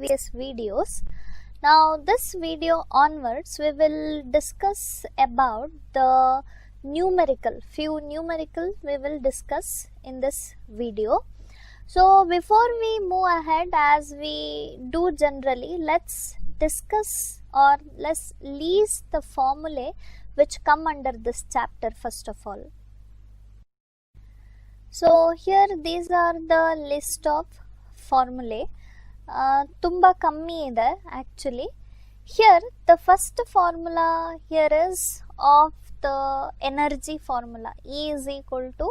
previous videos. Now this video onwards we will discuss about the few numerical we will discuss in this video. So before we move ahead, as we do generally, let's discuss or let's list the formulae which come under this chapter first of all. So here these are the list of formulae. Tumba kammi ide actually. Here the first formula here is of the energy formula. E is equal to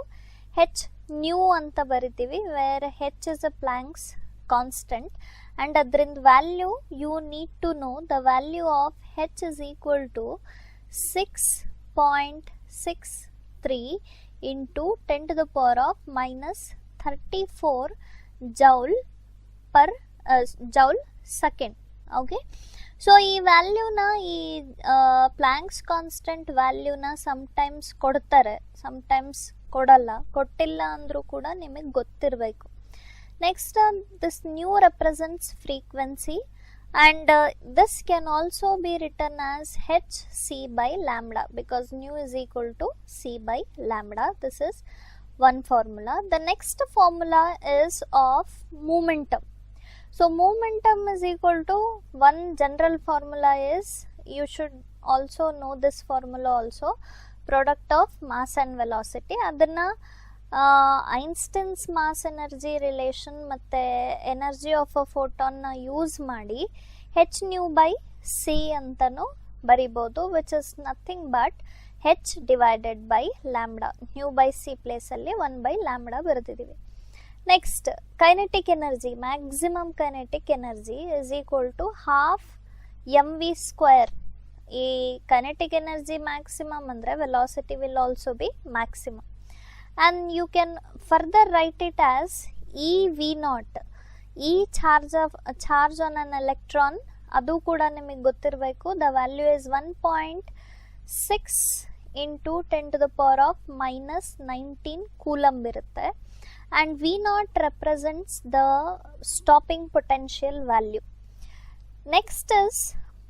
h nu anta baritivi, where h is a Planck's constant, and adrind value you need to know the value of h is equal to 6.63 into 10 to the power of minus 34 joule per joule second. Okay, so ee value na Planck's constant value na sometimes kodtare, sometimes kodalla, kottilla andru kuda nimage gottirbeku. Next, this nu represents frequency, and this can also be written as hc by lambda, because nu is equal to c by lambda. This is one formula. The next formula is of momentum. So momentum is equal to, one general formula is, you should also know this formula also, product of mass and velocity. Adanna Einstein's mass energy relation matte energy of a photon na use ಮಾಡಿ h nu by c ಅಂತನೂ ಬರಿಬೋದು, which is nothing but h divided by lambda. Nu by c place ಅಲ್ಲಿ 1 by lambda ಬರೆದಿದ್ದೀವಿ. Next, kinetic energy, maximum kinetic energy is equal to half mv square. ಈ kinetic energy maximum ಅಂದ್ರೆ velocity will also be maximum, and you can further write it as EV0. E charge on an electron, adu kuda nimage gottirbeku. The value is 1.6 into 10 to the power of minus 19 coulomb irutte, and V0 represents the stopping potential value. Next is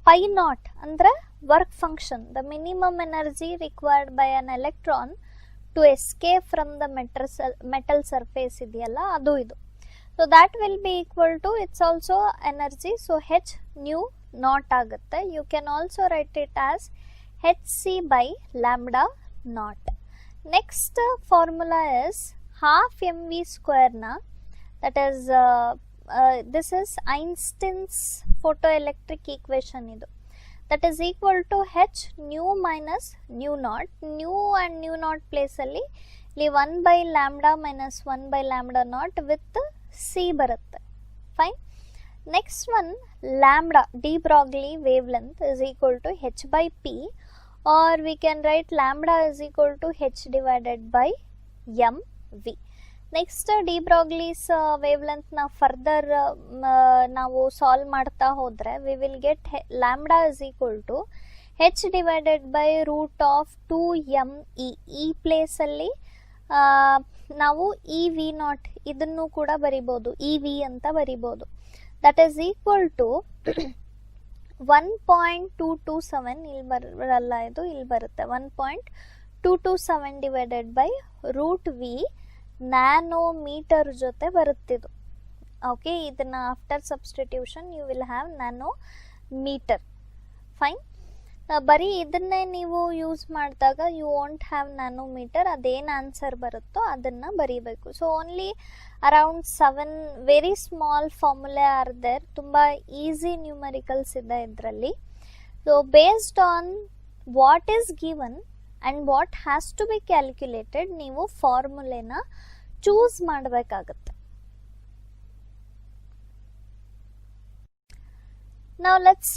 pi naught andre work function, the minimum energy required by an electron to escape from the metal surface idiyalla, adu idu. So that will be equal to, it's also energy, so h nu naught agutte. You can also write it as hc by lambda naught. Next formula is half mv square na, that is this is Einstein's photoelectric equation idu, that is equal to h nu minus nu naught. Nu and nu naught place alli 1 by lambda minus 1 by lambda naught with c barutte. Fine. Next one, lambda, de Broglie wavelength, is equal to h by p, or we can write lambda is equal to h divided by mv. Next, de Broglie's wavelength na further ನಾವು solve ಮಾಡ್ತಾ ಹೋದ್ರೆ we will get lambda is equal to h divided by root of 2me. ಈ place ಅಲ್ಲಿ ನಾವು EV0 ಇದನ್ನು ಕೂಡ ಬರಿಬೋದು, EV ಅಂತ ಬರಿಬೋದು. That is equal to 1.227, ಇಲ್ಲಿ ಬರಲ್ಲ, ಇದು ಇಲ್ಲಿ ಬರುತ್ತೆ 1.227 divided by root v nanometre ಜೊತೆ ಬರುತ್ತಿದ್ದು. ಓಕೆ, ಇದನ್ನ after substitution you will have nanometre. Fine. ಬರೀ ಇದನ್ನೇ ನೀವು ಯೂಸ್ ಮಾಡಿದಾಗ ಯು ವಾಂಟ್ ಹ್ಯಾವ್ ನ್ಯಾನೋಮೀಟರ್, ಅದೇನು ಆನ್ಸರ್ ಬರುತ್ತೋ ಅದನ್ನು ಬರೀಬೇಕು. So only around 7 very small formulae are there. ತುಂಬ ಈಸಿ ನ್ಯೂಮರಿಕಲ್ಸ್ ಇದೆ ಇದರಲ್ಲಿ. So based on what is given and what has to be calculated, ನೀವು ಫಾರ್ಮುಲೆನ ಚೂಸ್ ಮಾಡಬೇಕಾಗುತ್ತೆ. Now let's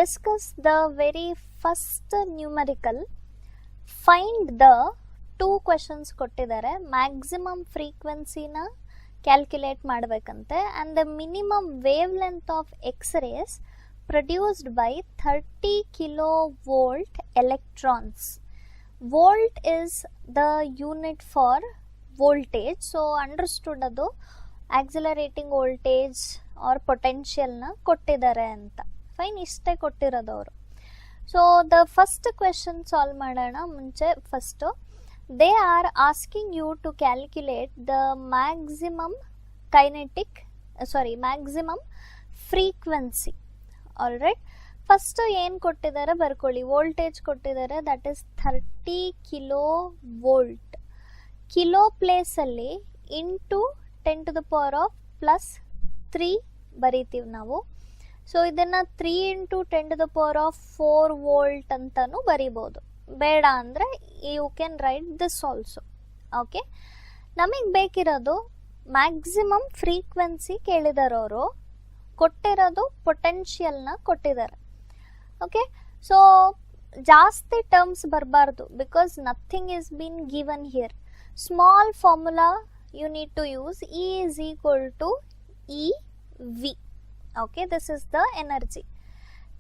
discuss the very first numerical. Find the 2 questions ಕೊಟ್ಟಿದ್ದಾರೆ. Maximum ಫ್ರೀಕ್ವೆನ್ಸಿನ calculate ಮಾಡಬೇಕಂತೆ, and the minimum wavelength of X-rays produced by 30 kilovolt electrons. Volt is the unit for voltage, so understood adu accelerating voltage or ಪೊಟೆನ್ಷಿಯಲ್ನ ಕೊಟ್ಟಿದ್ದಾರೆ ಅಂತ. Fine, ಇಷ್ಟೇ ಕೊಟ್ಟಿರೋದು ಅವರು. So the first question solve ಮಾಡೋಣ ಮುಂಚೆ. First they are asking you to calculate the maximum maximum frequency. Alright, first ಏನು ಕೊಟ್ಟಿದ್ದಾರೆ ಬರ್ಕೊಳ್ಳಿ. ವೋಲ್ಟೇಜ್ ಕೊಟ್ಟಿದ್ದಾರೆ, that is 30 kilo volt. Kilo ಪ್ಲೇಸಲ್ಲಿ ಇಂಟು 10⁻⁻³ ಬರೀತೀವಿ ನಾವು. ಸೊ ಇದನ್ನು 3 × 10⁻⁴ ವೋಲ್ಟ್ ಅಂತಲೂ ಬರಿಬೋದು. ಬೇಡ ಅಂದರೆ you can write this also. Okay, ನಮಗೆ ಬೇಕಿರೋದು ಮ್ಯಾಕ್ಸಿಮಮ್ ಫ್ರೀಕ್ವೆನ್ಸಿ ಕೇಳಿದಾರೆ ಅವರು, ಕೊಟ್ಟಿರೋದು ಪೊಟೆನ್ಷಿಯಲ್ನ ಕೊಟ್ಟಿದ್ದಾರೆ. ಓಕೆ, ಸೊ ಜಾಸ್ತಿ ಟರ್ಮ್ಸ್ ಬರಬಾರ್ದು, because nothing is been given here. Small formula you need to use. E is equal to EV. Okay, this is the energy.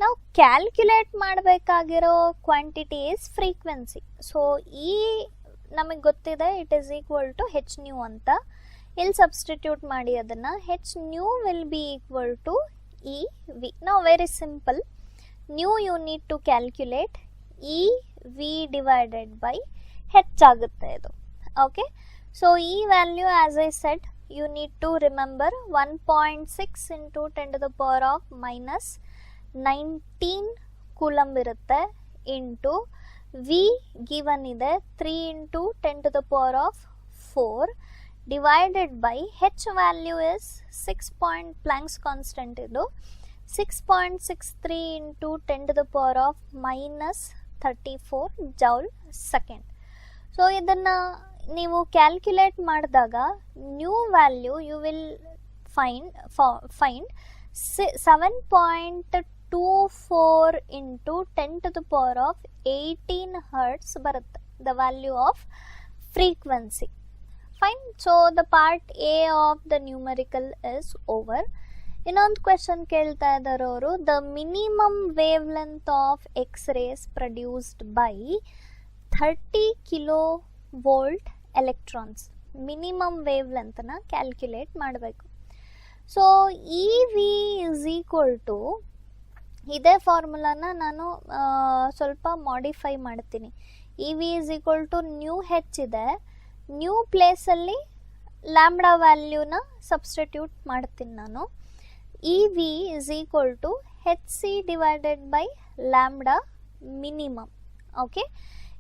Now calculate ಮಾಡಬೇಕಾಗಿರೋ quantity is frequency. So E ನಮಗೆ ಗೊತ್ತಿದೆ, it is equal to h nu ಅಂತ. ಇಲ್ಲಿ substitute ಮಾಡಿ ಅದನ್ನು. h nu will be equal to EV. Now very simple. Nu you need to calculate EV divided by h ಆಗುತ್ತೆ ಇದು. Okay, so E value, as I said, you need to remember 1.6 into 10⁻⁻19 coulomb ಇರುತ್ತೆ, into V given ಇದೆ 3 into 10⁻⁴, divided by H value is 6 Planck's constant ಇದು 6.63 into 10⁻⁻34 joule second. So ಇದನ್ನು ನೀವು calculate ಮಾಡಿದಾಗ nu value you will find 7.24 into 10⁻18 hertz ಬರುತ್ತೆ, the value of frequency. Fine, so the part A of the numerical is over. ಇನ್ನೊಂದು question ಕೇಳ್ತಾ ಇದ್ದಾರೆ ಅವರು, the minimum wave length of X-rays produced by 30 kilo volt electrons. Minimum wave ಲೆಂತ್ನ calculate ಮಾಡಬೇಕು. So E V is equal to, ಇದೇ ಫಾರ್ಮುಲಾನ ನಾನು ಸ್ವಲ್ಪ ಮಾಡಿಫೈ ಮಾಡ್ತೀನಿ. E V is equal to nu h ಇದೆ, ನ್ಯೂ ಪ್ಲೇಸಲ್ಲಿ ಲ್ಯಾಂಬ್ಡಾ ವ್ಯಾಲ್ಯೂನ ಸಬ್ಸ್ಟಿಟ್ಯೂಟ್ ಮಾಡ್ತೀನಿ ನಾನು. E V is equal to H C divided by lambda minimum. Okay,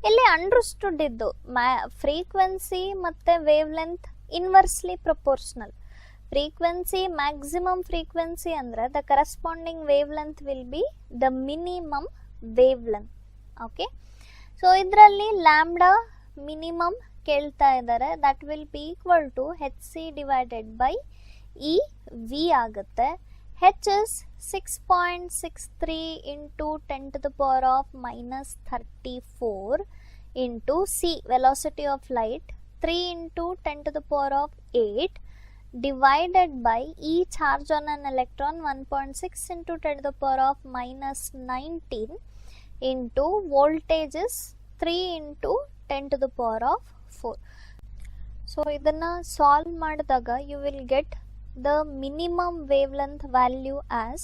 ಇಲ್ಲಿ ಅಂಡರ್ಸ್ಟುಡ್ ಇದ್ದು ಫ್ರೀಕ್ವೆನ್ಸಿ ಮತ್ತು wave length inversely proportional. Frequency maximum frequency ಅಂದರೆ the corresponding wave length will be the minimum wave length. Okay, so ಇದರಲ್ಲಿ lambda minimum ಕೇಳ್ತಾ ಇದ್ದಾರೆ, that will be equal to H C divided by E V ಆಗುತ್ತೆ. H is 6.63 into 10⁻⁻34 into C, velocity of light, 3 into 10⁸ divided by E, charge on an electron, 1.6 into 10⁻⁻19 into voltage is 3 into 10⁴. So ಇದನ್ನು solve ಮಾಡಿದಾಗ you will get the minimum wavelength value as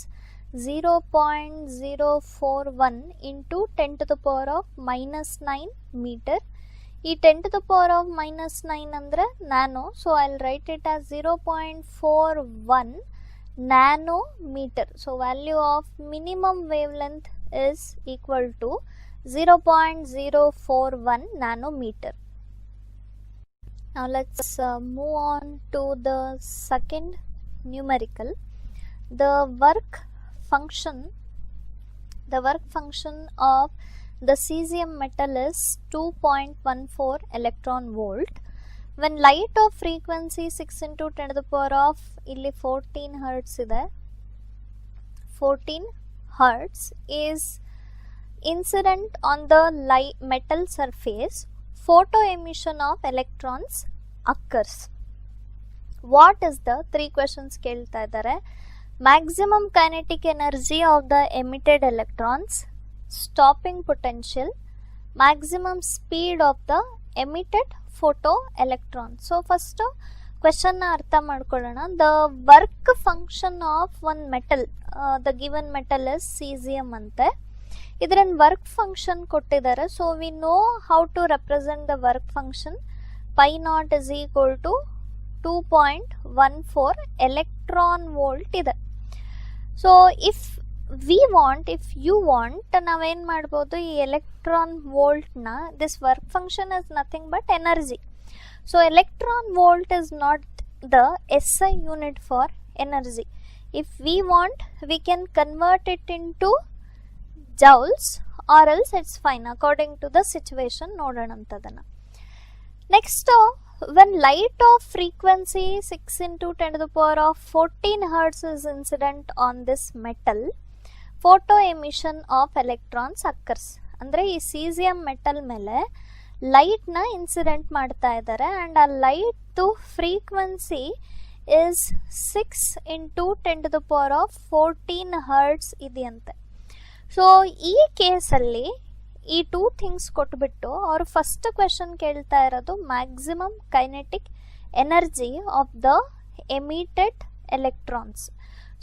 0.041 into 10⁻⁻9 meter. ಈ 10⁻⁻9 ಅಂದರೆ nano, so I will write it as 0.41 nanometer. So value of minimum wavelength is equal to 0.041 nanometer. Now let's move on to the second numerical. The work function of the cesium metal is 2.14 electron volt. When light of frequency 6 into 10⁻⁴ ಇಲ್ಲಿ 14 hertz ಇದೆ, 14 hertz is incident on the metal surface, photo emission of electrons occurs. What is the 3 questions ಕೇಳ್ತಾ ಇದ್ದಾರೆ. Maximum kinetic energy of the emitted electrons, stopping potential, maximum speed of the emitted photo electron. So first question ಅರ್ಥ ಮಾಡ್ಕೊಳ್ಳೋಣ. The work function of one metal, the given metal is caesium ಅಂತೆ. ಇದರ work function ಕೊಟ್ಟಿದ್ದಾರೆ. So we know how to represent the work function. Phi naught is equal to 2.14 electron volt ಇದೆ. So if you want ನಾವೇನ್ ಮಾಡ್ಬೋದು, ಈ electron volt ನ, this work function is nothing but energy. So electron volt is not the SI unit for energy. If we want, we can convert it into joules, or else it's fine according to the situation. ನೋಡೋಣಂತದನ್ನ. Next, when light of frequency 6 into 10 to the power of 14 hertz is incident on this metal, photo emission of electrons occurs. ಅಂದ್ರೆ ಈ caesium metal ಮೇಲೆ light ನ incident ಮಾಡ್ತಾ ಇದ್ದಾರೆ, and ಆ light frequency is 6 into 10 to the power of 14 hertz ಇದೆಯಂತೆ. So ಈ ಕೇಸಲ್ಲಿ ಈ 2 ಥಿಂಗ್ಸ್ ಕೊಟ್ಬಿಟ್ಟು ಅವರು ಫಸ್ಟ್ ಕ್ವೆಶನ್ ಕೇಳ್ತಾ ಇರೋದು maximum kinetic energy of the emitted electrons.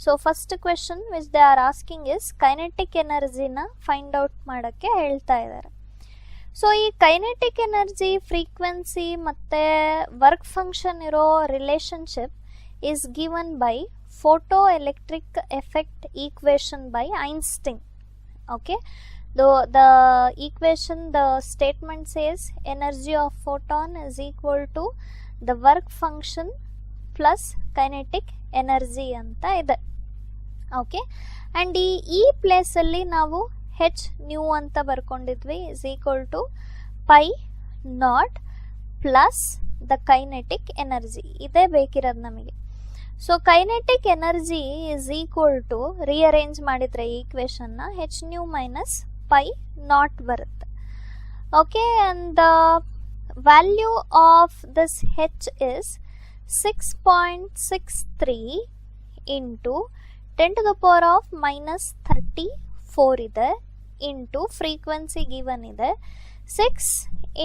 So first question which they are asking is kinetic ಎನರ್ಜಿನ ಫೈಂಡ್ ಔಟ್ ಮಾಡೋಕ್ಕೆ ಹೇಳ್ತಾ ಇದ್ದಾರೆ. ಸೊ ಈ ಕೈನೆಟಿಕ್ ಎನರ್ಜಿ, ಫ್ರೀಕ್ವೆನ್ಸಿ ಮತ್ತು ವರ್ಕ್ ಫಂಕ್ಷನ್ ಇರೋ relationship is given by photoelectric effect equation by Einstein. Okay, the equation, the statement says energy of photon is equal to the work function plus kinetic energy anta ide. Okay, and ಈ place ಅಲ್ಲಿ ನಾವು h nu ಅಂತ ಬರ್ಕೊಂಡಿದ್ವಿ is equal to pi naught plus the kinetic energy. ಇದೇ ಬೇಕಿರೋದು ನಮಗೆ. So kinetic energy is equal to, rearrange ಮಾಡಿದ್ರೆ ಈ equation ನ, h nu minus phi naught ಬರುತ್ತೆ. Okay, and the value of this h is 6.63 into 10 to the power of minus 34 ಇದೆ, into frequency given ಇದೆ 6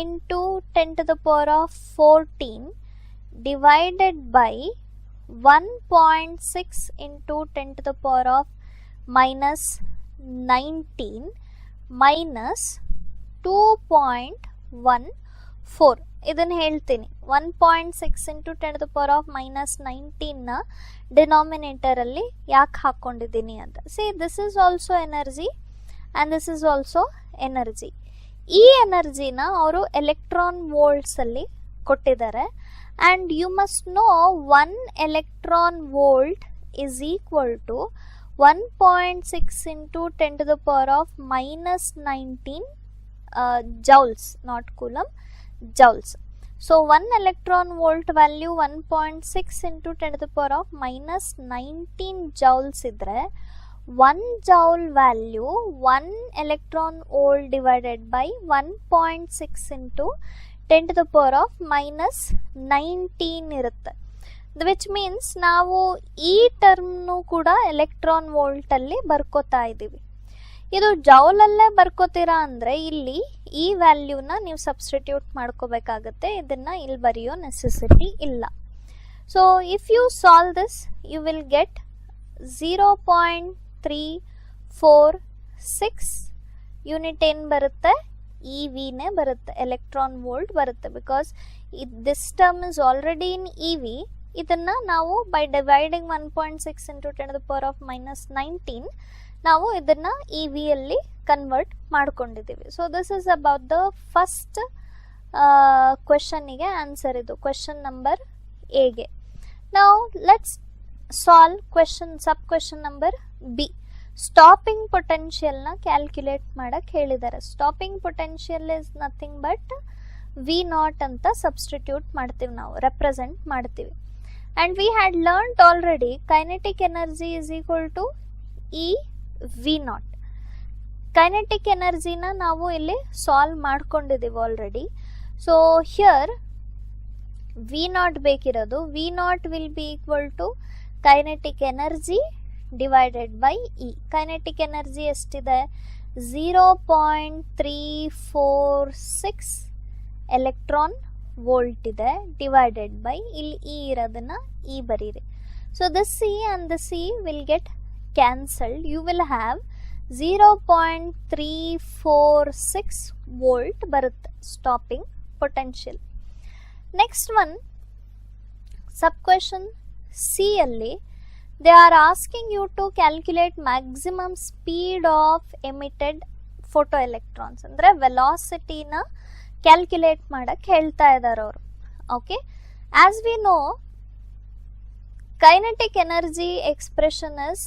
into 10 to the power of 14 divided by 1.6 into 10 to the power of minus 19 minus 2.14. ಇದನ್ನು ಹೇಳ್ತೀನಿ. 1.6 into 10 to the power of minus 19 ನ denominator ಅಲ್ಲಿ ಯಾಕೆ ಹಾಕೊಂಡಿದ್ದೀನಿ ಅಂತ. C, this is also energy and this is also energy. ಈ ಎನರ್ಜಿನ ಅವರು electron volts ಅಲ್ಲಿ ಕೊಟ್ಟಿದ್ದಾರೆ. And you must know 1 electron volt is equal to 1.6 into 10 to the power of minus 19 joules, not coulomb, joules. So 1 electron volt value 1.6 into 10 to the power of minus 19 joules idre, 1 joule value 1 electron volt divided by 1.6 into 10 to the power of minus 19 ಇರುತ್ತೆ. Which means ನಾವು ಈ ಟರ್ಮ್ನು ಕೂಡ electron volt ಅಲ್ಲಿ ಬರ್ಕೋತಾ ಇದ್ದೀವಿ. ಇದು ಜೌಲಲ್ಲೇ ಬರ್ಕೋತೀರಾ ಅಂದರೆ ಇಲ್ಲಿ ಈ ವ್ಯಾಲ್ಯೂನ ನೀವು ಸಬ್ಸ್ಟಿಟ್ಯೂಟ್ ಮಾಡ್ಕೋಬೇಕಾಗತ್ತೆ. ಇದನ್ನ ಇಲ್ಲಿ ಬರೆಯೋ ನೆಸೆಸಿಟಿ ಇಲ್ಲ. So if you solve this you will get 0.346 unit ಏನು ಬರುತ್ತೆ, EV ನೇ ಬರುತ್ತೆ, ಎಲೆಕ್ಟ್ರಾನ್ ವೋಲ್ಟ್ ಬರುತ್ತೆ. Because this term is already in EV. ಇದನ್ನ ನಾವು by dividing 1.6 into 10 to the power of minus 19 ನಾವು ಇದನ್ನ EV ಅಲ್ಲಿ ಕನ್ವರ್ಟ್ ಮಾಡ್ಕೊಂಡಿದ್ದೀವಿ. So this is about the first ಕ್ವೆಶನ್ನಿಗೆ ಆನ್ಸರ್. ಇದು ಕ್ವೆಶನ್ ನಂಬರ್ ಎಗೆ. ನಾವು let's solve question sub question number B. Stopping potential ನ ಕ್ಯಾಲ್ಕುಲೇಟ್ ಮಾಡಕ್ ಹೇಳಿದ್ದಾರೆ. Stopping potential is nothing but V0 ಅಂತ ಸಬ್ಸ್ಟಿಟ್ಯೂಟ್ ಮಾಡ್ತೀವಿ, ನಾವು ರೆಪ್ರೆಸೆಂಟ್ ಮಾಡ್ತೀವಿ. And we had learned already kinetic energy is equal to E V0. Kinetic ಎನರ್ಜಿನ ನಾವು ಇಲ್ಲಿ ಸಾಲ್ವ್ ಮಾಡ್ಕೊಂಡಿದ್ದೀವಿ ಆಲ್ರೆಡಿ. ಸೊ ಹಿಯರ್ V0 ಬೇಕಿರೋದು. V0 will be equal to kinetic energy divided by E. Kinetic energy ಎಷ್ಟಿದೆ, 0.346 electron volt ಇದೆ divided by ಇಲ್ಲಿ E ಇರೋದನ್ನ E ಬರೀರಿ. So this C and the C will get cancelled. You will have 0.346 volt ಬರುತ್ತೆ stopping potential. Next one sub question C ಅಲ್ಲಿ they are asking you to calculate maximum speed of emitted photo electrons, ಅಂದರೆ ವೆಲಾಸಿಟಿನ ಕ್ಯಾಲ್ಕುಲೇಟ್ ಮಾಡಕ್ಕೆ ಹೇಳ್ತಾ ಇದ್ದಾರೆ ಅವರು. Okay, as we know kinetic energy expression is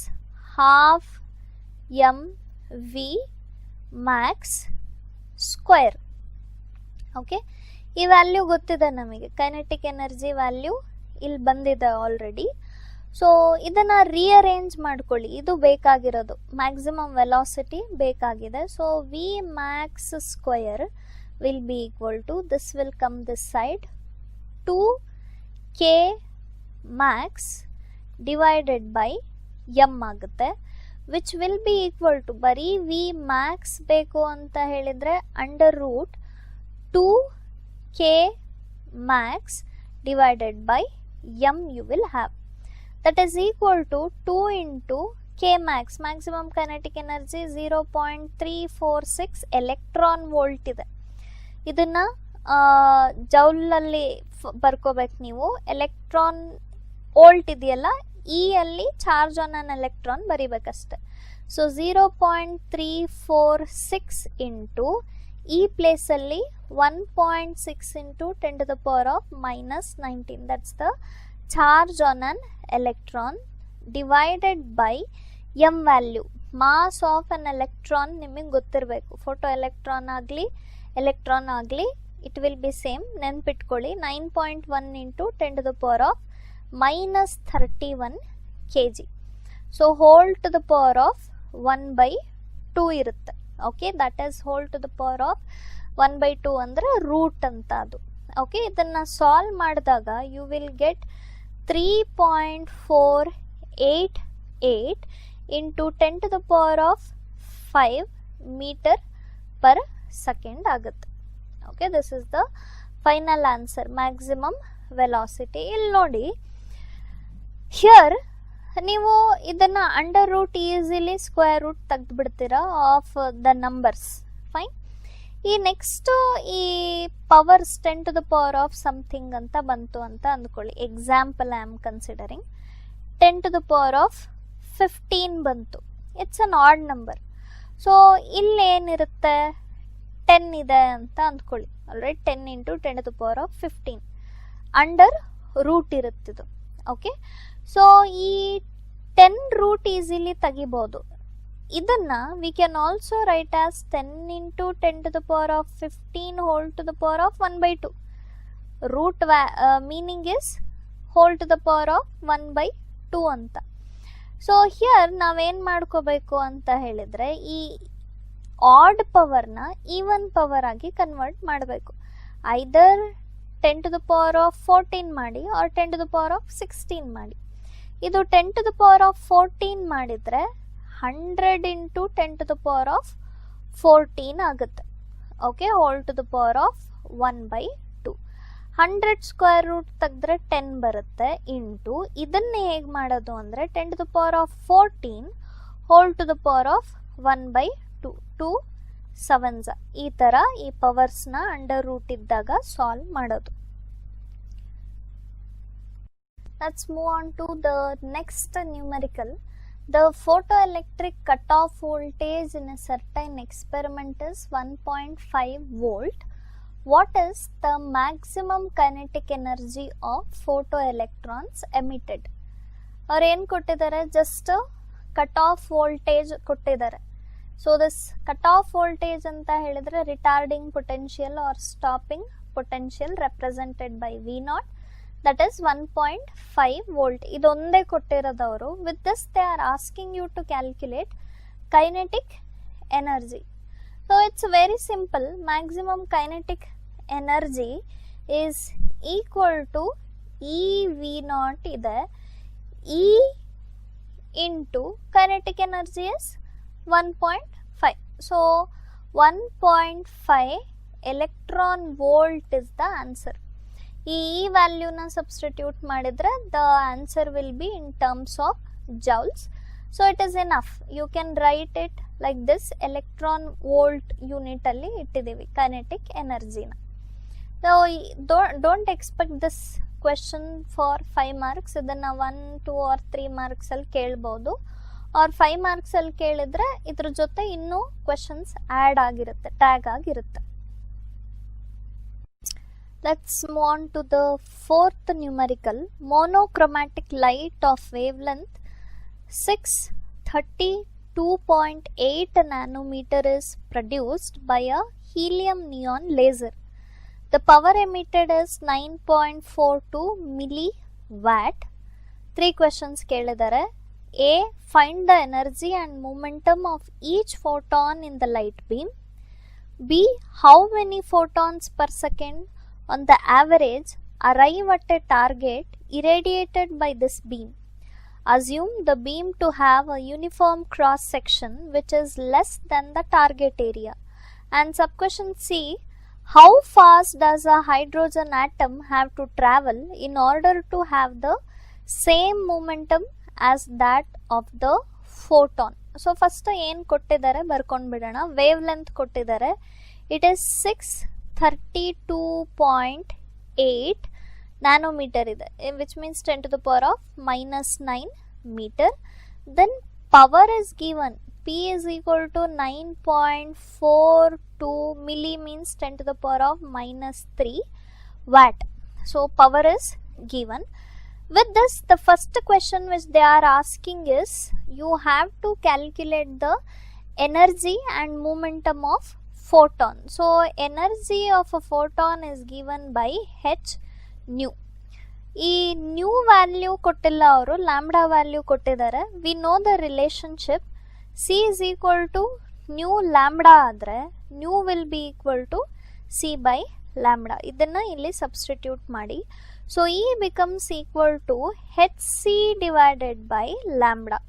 half M V max square. Okay, ಈ value ಗೊತ್ತಿದೆ ನಮಗೆ, ಕೈನೆಟಿಕ್ ಎನರ್ಜಿ ವ್ಯಾಲ್ಯೂ ಇಲ್ಲಿ ಬಂದಿದೆ ಆಲ್ರೆಡಿ. ಸೊ ಇದನ್ನ ರಿಅರೇಂಜ್ ಮಾಡ್ಕೊಳ್ಳಿ, ಇದು ಬೇಕಾಗಿರೋದು, ಮ್ಯಾಕ್ಸಿಮಮ್ ವೆಲಾಸಿಟಿ ಬೇಕಾಗಿದೆ. So V max square will be equal to, this will come this side, 2k max divided by M ಆಗುತ್ತೆ, which will be equal to, ಬರೀ V max ಬೇಕು ಅಂತ ಹೇಳಿದ್ರೆ under root 2k max divided by m you will have, that is equal to 2 into k max, maximum kinetic energy 0.346 electron volt ಇದೆ. ಇದನ್ನ ಜೌಲಲ್ಲಿ ಬರ್ಕೋಬೇಕು ನೀವು. ಎಲೆಕ್ಟ್ರಾನ್ ವೋಲ್ಟ್ ಇದೆಯಲ್ಲ, ಇ ಅಲ್ಲಿ ಚಾರ್ಜ್ ಆನ್ ಅನ್ ಎಲೆಕ್ಟ್ರಾನ್ ಬರಿಬೇಕಷ್ಟೆ. ಸೊ 0.346 ಇಂಟು ಈ place ಅಲ್ಲಿ 1.6 into 10 to the power of minus 19, that's the charge on an electron, divided by m value, mass of an electron ನಿಮಗೆ ಗೊತ್ತಿರಬೇಕು. ಫೋಟೋ ಎಲೆಕ್ಟ್ರಾನ್ ಆಗಲಿ electron ಆಗಲಿ it will be same, ನೆನ್ಪಿಟ್ಕೊಳ್ಳಿ. 9.1 into 10 to the power of minus 31 kg. So whole to the power of 1/2 ಇರುತ್ತೆ. Okay, that is whole to the power of 1/2 ಅಂದ್ರೆ root ಅಂತ ಅದು. Okay, ಇದನ್ನ ಸಾಲ್ವ್ ಮಾಡಿದಾಗ you will get 3.488 into 10 to the power of 5 metre per second ಆಗುತ್ತೆ. Okay, this is the final answer, maximum velocity. ಇಲ್ಲಿ ನೋಡಿ, here ನೀವು ಇದನ್ನ under root easily square root ತೆಗೆದು ಬಿಡ್ತೀರಾ ಆಫ್ ದ ನಂಬರ್ಸ್. ಫೈನ್. ಈ ನೆಕ್ಸ್ಟ್ ಈ powers 10 to the power of something ಅಂತ ಬಂತು ಅಂತ ಅಂದ್ಕೊಳ್ಳಿ. Example I am considering 10 to the power of 15 ಬಂತು. It's an odd number. So ಇಲ್ಲಿ ಏನಿರುತ್ತೆ, 10 ಇದೆ ಅಂತ ಅಂದ್ಕೊಳ್ಳಿ. Alright, 10 into 10 to the power of 15 under root ಇರುತ್ತಿದ್ದು. ಓಕೆ, ಸೊ ಈ 10 ರೂಟ್ ಈಸಿಲಿ ತೆಗಿಬಹುದು. ಇದನ್ನ we can also write as 10 into 10 to the power of 15 whole to the power of 1/2. Root meaning is whole to the power of 1/2 ಅಂತ. So here ನಾವೇನ್ ಮಾಡ್ಕೋಬೇಕು ಅಂತ ಹೇಳಿದ್ರೆ, ಈ ಆಡ್ ಪವರ್ನ ಈವನ್ ಪವರ್ ಆಗಿ ಕನ್ವರ್ಟ್ ಮಾಡಬೇಕು. Either 10 to the power of 14 ಮಾಡಿ or 10 to the power of 16 ಮಾಡಿ. ಇದು 10 to the power of 14 ಮಾಡಿದ್ರೆ 100 into 10 to the power of 14 ಆಗುತ್ತೆ. Okay, whole to the power of 1/2. 100 square root ತೆಗೆದ್ರೆ 10 ಬರುತ್ತೆ. ಇಂಟು ಇದನ್ನ ಹೇಗೆ ಮಾಡೋದು ಅಂದರೆ 10 to the power of 14 whole to the power of 1/2, 2 7s. ಈ ಥರ ಈ ಪವರ್ಸ್ನ ಅಂಡರ್ ರೂಟ್ ಇದ್ದಾಗ ಸಾಲ್ವ್ ಮಾಡೋದು. Let's move on to the next numerical. The photoelectric cutoff voltage in a certain experiment is 1.5 volt. What is the maximum kinetic energy of photoelectrons emitted? ಅವ್ರು ಏನು ಕೊಟ್ಟಿದ್ದಾರೆ, just cut off voltage ಕೊಟ್ಟಿದ್ದಾರೆ. So this cut off voltage ಅಂತ ಹೇಳಿದ್ರೆ retarding potential or stopping potential represented by V0, that is 1.5 volt. ಇದೊಂದೇ ಕೊಟ್ಟಿರೋದವರು. With this they are asking you to calculate kinetic energy. So it's very simple. Maximum kinetic energy is equal to EV0 ಇದೆ. E into kinetic energy is 1.5. So 1.5 electron volt is the answer. ಈ ವ್ಯಾಲ್ಯೂನ substitute ಮಾಡಿದರೆ the answer will be in terms of joules. So it is enough. You can write it like this. Electron volt unit ಅಲ್ಲಿ ಇಟ್ಟಿದ್ದೀವಿ kinetic ಎನರ್ಜಿನ. So don't expect this question for 5 marks. ಇದನ್ನು 1, 2 or 3 ಮಾರ್ಕ್ಸಲ್ಲಿ ಕೇಳ್ಬೋದು. R 5 ಮಾರ್ಕ್ಸಲ್ಲಿ ಕೇಳಿದರೆ ಇದ್ರ ಜೊತೆ ಇನ್ನೂ questions add ಆಗಿರುತ್ತೆ, ಟ್ಯಾಗ್ ಆಗಿರುತ್ತೆ. Let's move on to the fourth numerical. Monochromatic light of wavelength 632.8 nanometer is produced by a helium neon laser. The power emitted is 9.42 milliwatt. 3 questions ಕೇಳಿದರೆ. A. Find the energy and momentum of each photon in the light beam. B. How many photons per second on the average arrive at a target irradiated by this beam. Assume the beam to have a uniform cross section which is less than the target area. And subquestion C. How fast does a hydrogen atom have to travel in order to have the same momentum as that of the photon? So first ಏನು ಕೊಟ್ಟಿದ್ದಾರೆ ಬರ್ಕೊಂಡು ಬಿಡೋಣ. Wave length ಕೊಟ್ಟಿದ್ದಾರೆ. It is 632.8 nanometer ಇದೆ, which means 10 to the power of -9 meter. Then power is given. P is equal to 9.42 milli means 10 to the power of -3 watt. So power is given. With this, the first question which they are asking is you have to calculate the energy and momentum of photon. So energy of a photon is given by h nu. ಈ nu value ಕೊಟ್ಟಿಲ್ಲ, ಅವರು lambda value ಕೊಟ್ಟಿದ್ದಾರೆ. We know the relationship. C is equal to nu lambda ಆದರೆ nu will be equal to C by lambda. ಇದನ್ನು ಇಲ್ಲಿ substitute ಮಾಡಿ. So E becomes equal to H C divided by lambda.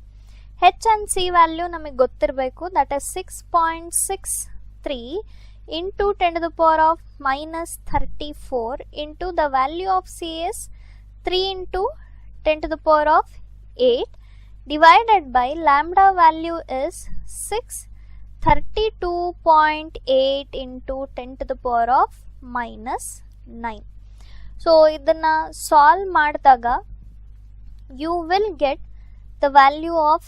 H and C value ನಮಗೆ ಗೊತ್ತಿರಬೇಕು. That is 6.63 into 10 to the power of -34 into the value of C is 3 into 10 to the power of 8 divided by lambda value is 632.8 into 10 to the power of -9. So ಇದನ್ನ solve ಮಾಡಿದಾಗ you will get the value of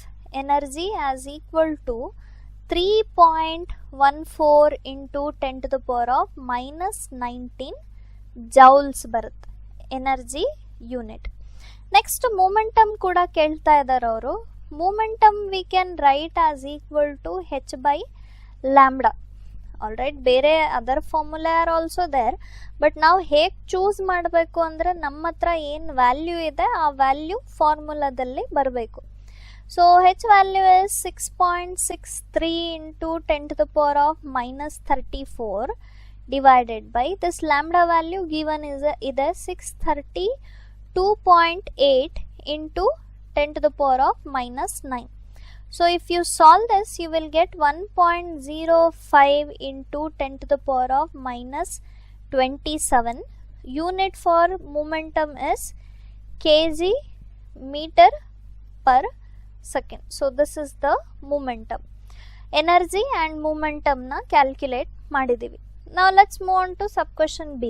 energy as equal to 3.14 into 10 to the power of -19 joules ಬರುತ್ತೆ energy unit. Next momentum ಕೂಡ ಕೇಳ್ತಾ ಇದ್ದಾರೆ ಅವರು. Momentum we can write as equal to H by lambda. All right, ಬೇರೆ other formula are also there, but ನಾವು ಹೇಗೆ choose ಮಾಡಬೇಕು ಅಂದರೆ ನಮ್ಮ ಹತ್ರ ಏನು ವ್ಯಾಲ್ಯೂ ಇದೆ ಆ ವ್ಯಾಲ್ಯೂ ಫಾರ್ಮುಲಾದಲ್ಲಿ ಬರಬೇಕು. So h value is 6.63 into 10 to the power of -34 divided by this lambda value given is 632.8 into 10 to the power of -9. So if you solve this, you will get 1.05 into 10 to the power of -27. Unit for momentum is kg meter per second. So this is the momentum. Energy and momentum na calculate ಮಾಡಿದೀವಿ. Now let's move on to subquestion B.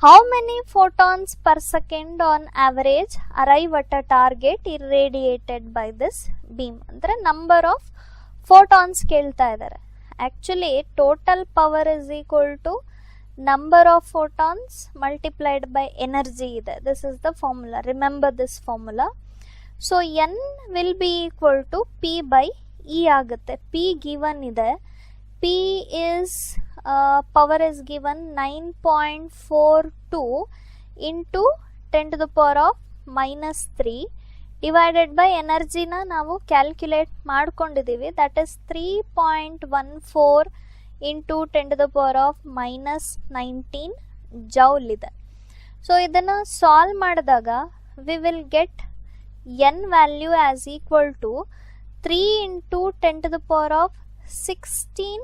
How many photons per second on average arrive at a target irradiated by this beam? ಅಂದ್ರೆ number of photons ಕೇಳ್ತಾ ಇದ್ದಾರೆ. Actually total power is equal to number of photons multiplied by energy ಇದೆ. This is the formula. Remember this formula. So n will be equal to p by e ಆಗುತ್ತೆ. p given ಇದೆ. p is power is given 9.42 into 10 to the power of -3 divided by energy ನ ನಾವು calculate ಮಾಡ್ಕೊಂಡಿದ್ದೀವಿ. that is 3.14 into 10 to the power of -19 joule ಇದೆ. So ಇದನ್ನು solve ಮಾಡಿದಾಗ we will get n value as equal to 3 into 10 to the power of 16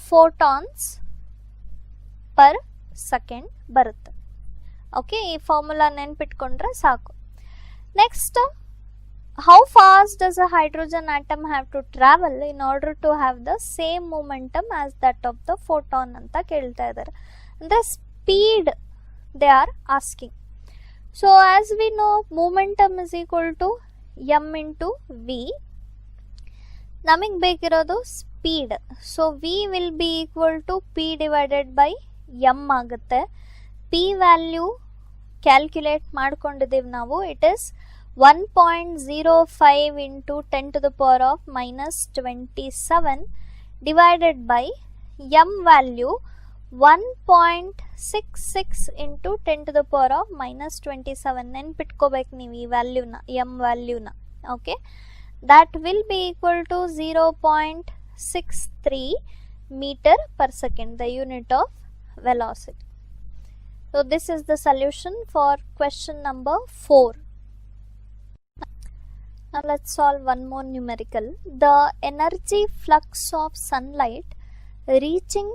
photons per second ಬರುತ್ತೆ. Okay, ಈ formula ನೆನ್ಪಿಟ್ಕೊಂಡ್ರೆ ಸಾಕು. Next, how fast does a hydrogen atom have to travel in order to have the same momentum as that of the photon ಅಂತ ಕೇಳ್ತಾ ಇದ್ದಾರೆ. ಅಂದ್ರೆ speed they are asking. So as we know, momentum is equal to m into v. ನಮಗೆ ಬೇಕಿರೋದು speed. So v will be equal to p divided by m ಆಗುತ್ತೆ. p value calculate ಮಾಡ್ಕೊಂಡಿದ್ದೀವಿ ನಾವು. It is 1.05 into 10 to the power of minus 27 divided by m value 1.66 into 10 to the power of minus 27. ನೆನ್ಪಿಟ್ಕೋಬೇಕು ನೀವು ಈ ವ್ಯಾಲ್ಯೂನ, m ವ್ಯಾಲ್ಯೂನ. Okay, that will be equal to 0.63 meter per second, the unit of velocity. So this is the solution for question number 4. Now let's solve one more numerical. The energy flux of sunlight reaching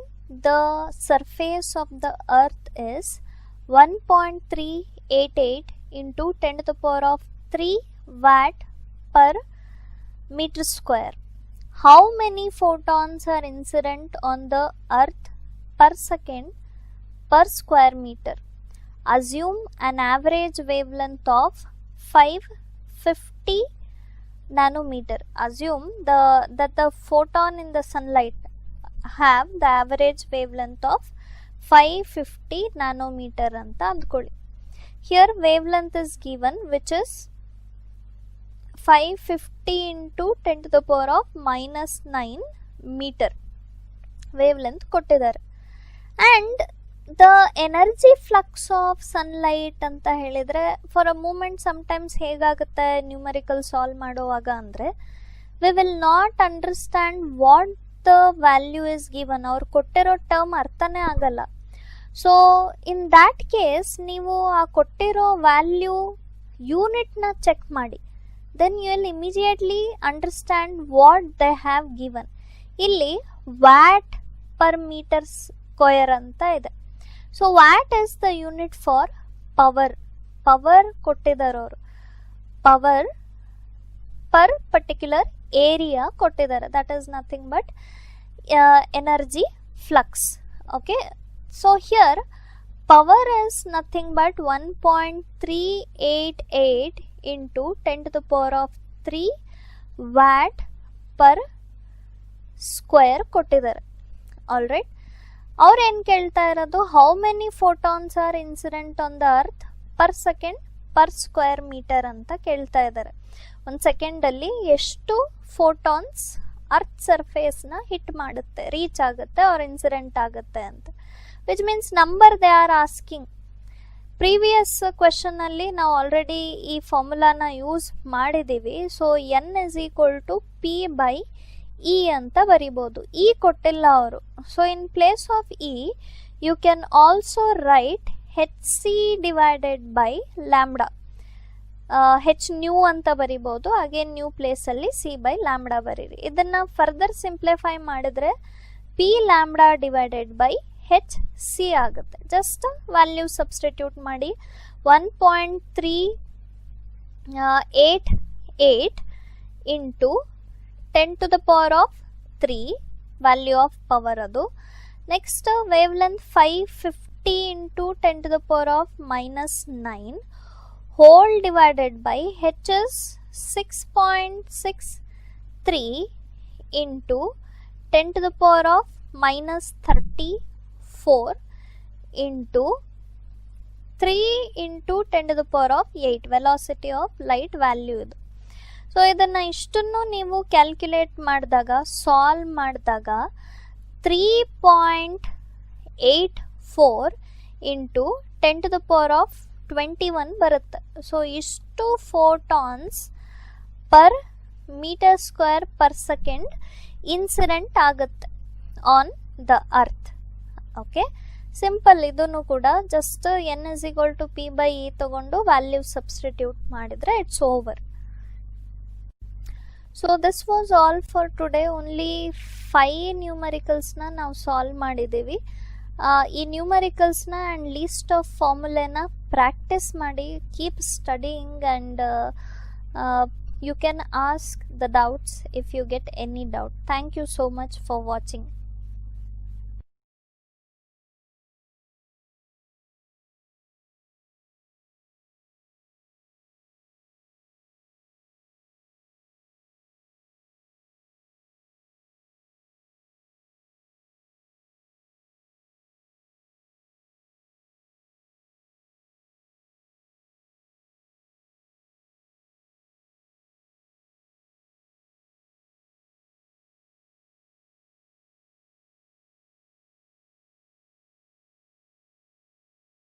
the surface of the earth is 1.388 into 10 to the power of 3 watt per meter square. How many photons are incident on the earth per second per square meter? Assume an average wavelength of 550 nanometer. Assume that the photon in the sunlight have the average wavelength of 550 nanometer ಅಂತ ಅಂದ್ಕೊಳ್ಳಿ. Here wavelength is given, which is 550 into 10 to the power of minus 9 meter wavelength ಕೊಟ್ಟಿದ್ದಾರೆ. and the energy flux of sunlight ಅಂತ ಹೇಳಿದ್ರೆ for a moment sometimes ಹೇಗಾಗುತ್ತೆ numerical solve ಮಾಡುವಾಗ ಅಂದರೆ we will not understand what the value is given. ಅವ್ರು ಕೊಟ್ಟಿರೋ term ಅರ್ಥನೇ ಆಗಲ್ಲ. ಸೊ ಇನ್ ದ್ಯಾಟ್ ಕೇಸ್ ನೀವು ಆ ಕೊಟ್ಟಿರೋ ವ್ಯಾಲ್ಯೂ ಯೂನಿಟ್ನ ಚೆಕ್ ಮಾಡಿ. Then you will immediately understand what they have given. ಇಲ್ಲಿ ವ್ಯಾಟ್ ಪರ್ ಮೀಟರ್ ಸ್ಕ್ವೇರ್ ಅಂತ ಇದೆ. So watt is the unit for power. Power ಕೊಟ್ಟಿದ್ದಾರೆ ಅವರು. ಪವರ್ ಪರ್ ಪರ್ಟಿಕ್ಯುಲರ್ ಏರಿಯಾ ಕೊಟ್ಟಿದ್ದಾರೆ. That is nothing but energy flux. Okay, so here power is nothing but 1.388 into 10 to the power of 3 watt per square ಕೊಟ್ಟಿದ್ದಾರೆ. All right, ಅವ್ರು ಏನು ಕೇಳ್ತಾ ಇರೋದು how many photons are incident on the earth per second per square metre ಅಂತ ಕೇಳ್ತಾ ಇದ್ದಾರೆ. ಒಂದು ಸೆಕೆಂಡಲ್ಲಿ ಎಷ್ಟು ಫೋಟಾನ್ಸ್ ಅರ್ತ್ ಸರ್ಫೇಸ್ನ ಹಿಟ್ ಮಾಡುತ್ತೆ, ರೀಚ್ ಆಗುತ್ತೆ ಆರ್ ಇನ್ಸಿಡೆಂಟ್ ಆಗುತ್ತೆ ಅಂತ. Which means number they are asking. Previous question ಅಲ್ಲಿ ನಾವು ಆಲ್ರೆಡಿ ಈ ಫಾರ್ಮುಲಾನ ಯೂಸ್ ಮಾಡಿದ್ದೀವಿ. ಸೊ n is equal to p by e ಅಂತ ಬರಿಬೋದು. ಇ ಕೊಟ್ಟಿಲ್ಲ ಅವರು. So in place of E you can also write hc divided by lambda. H nu ಅಂತ ಬರಿಬೋದು. ಅಗೇನ್ ನ್ಯೂ ಪ್ಲೇಸಲ್ಲಿ ಸಿ ಬೈ ಲ್ಯಾಂಬ್ಡಾ ಬರೀರಿ. ಇದನ್ನು ಫರ್ದರ್ ಸಿಂಪ್ಲಿಫೈ ಮಾಡಿದ್ರೆ P lambda divided by H C ಆಗುತ್ತೆ. ಜಸ್ಟ್ ವ್ಯಾಲ್ಯೂ ಸಬ್ಸ್ಟಿಟ್ಯೂಟ್ ಮಾಡಿ. 1.388 into 10 to the power of 3 value of power ಅದು. Next wavelength 550 into 10 to the power of minus 9 whole divided by h is 6.63 into 10 to the power of minus 34 into 3 into 10 to the power of 8 velocity of light value ಇದು. ಸೊ ಇದನ್ನು ಇಷ್ಟನ್ನು ನೀವು calculate ಮಾಡಿದಾಗ solve ಮಾಡಿದಾಗ 3.84 into 10 to the power of 21 ಬರುತ್ತೆ. So ಇಷ್ಟು photons per metre square per second incident ಆಗುತ್ತೆ on the earth. Okay, simple. ಇದನ್ನು ಕೂಡ just n is equal to p by e ತಗೊಂಡು ವ್ಯಾಲ್ಯೂ ಸಬ್ಸ್ಟಿಟ್ಯೂಟ್ ಮಾಡಿದ್ರೆ it's over. So this was all for today. Only 5 ನ್ಯೂಮರಿಕಲ್ಸ್ನ ನಾವು solve ಮಾಡಿದ್ದೀವಿ. ಈ ನ್ಯೂಮರಿಕಲ್ಸ್ನ ಆ್ಯಂಡ್ ಲೀಸ್ಟ್ ಆಫ್ ಫಾರ್ಮುಲೆನ ಪ್ರಾಕ್ಟೀಸ್ ಮಾಡಿ, keep studying, and you can ask the doubts if you get any doubt. Thank you so much for watching.